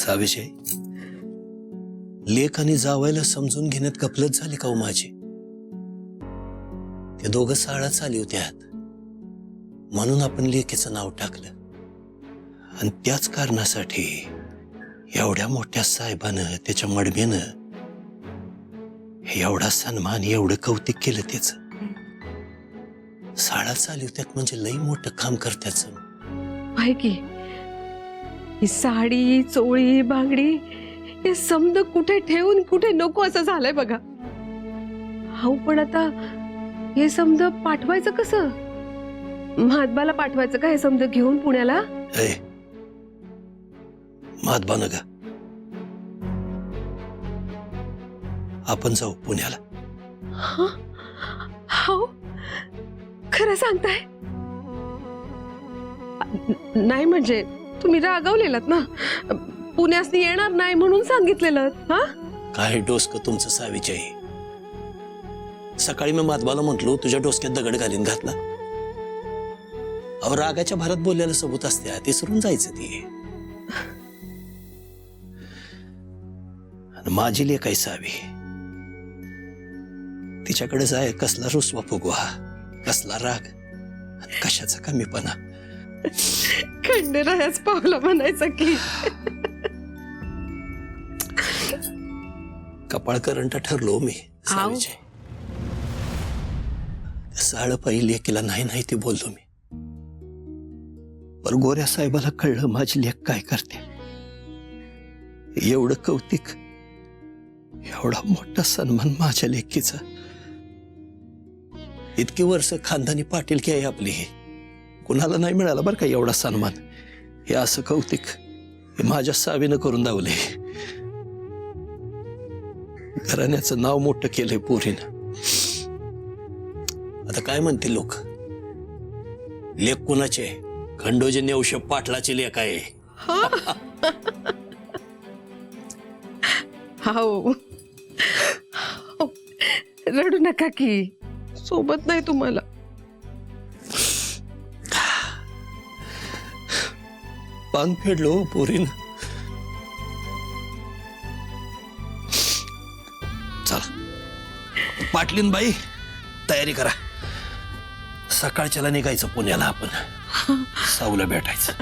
साविजय, लेख आणि जावायला समजून घेण्यात गफलत झाली का हो माझी? ते दोघं साळा चाली होत्यात म्हणून आपण लेकीचं नाव टाकलं, आणि त्याच कारणासाठी एवढ्या मोठ्या साहेबानं त्याच्या मडमेनं एवढा सन्मान एवढं कौतिक केलं त्याच. साळा चाली होत्यात म्हणजे लई मोठं काम करत्याचं. आहे की ही साडी चोळी बांगडी हे समद कुठे ठेवून कुठे नको असं झालंय बघा. हाऊ पण आता हे समद पाठवायचं कसं? महात्माला पाठवायचं का हे समद घेऊन पुण्याला? महात्मा नका, आपण जाऊ पुण्याला. हाऊ खरं सांगताय? नाही म्हणजे तुम्ही रागावलेलात ना, पुण्यासनी येणार नाही म्हणून सांगितलेलं. हा काय डोसकं तुमचं साविजय. सकाळी मी माधवाला म्हटलो तुझ्या डोसक्यात दगड घालीन घातला. अहो रागाच्या भरात बोललेलं सबूत असत्या, ते सरून जायचं. ती माझी लेक आहे सावी, तिच्याकडे जाय कसला रुसवा फुगवा, कसला राग, कशाचा कमीपणा. खंडेरायाच पावला म्हणायचं की. कपाळ करंट ठरलो मी साविजय. साळ पाहिली लेकीला नाही नाही ते बोललो मी, पण गोऱ्या साहेबाला कळलं माझी लेक काय करते. एवढं कौतिक, एवढा मोठा सन्मान माझ्या लेकीचा. इतकी वर्ष खानदानी पाटीलकी आहे आपली, कुणाला नाही मिळाला बरं का एवढा सन्मान. हे असं कौतिक हे माझ्या सावीनं करून दावले. घराण्याचं नाव मोठं केलंय पोरीनं. आता काय म्हणतील लोक, लेक कुणाचे? खंडोजी नेवशे पाटलाची लेक आहे. हाऊ रडू नका की, सोबत नाही तुम्हाला. पान फेडलो पोरीन. चला पाटलीन बाई, तयारी करा. सकाळच्याला निघायचं पुण्याला आपण, सावला भेटायचं.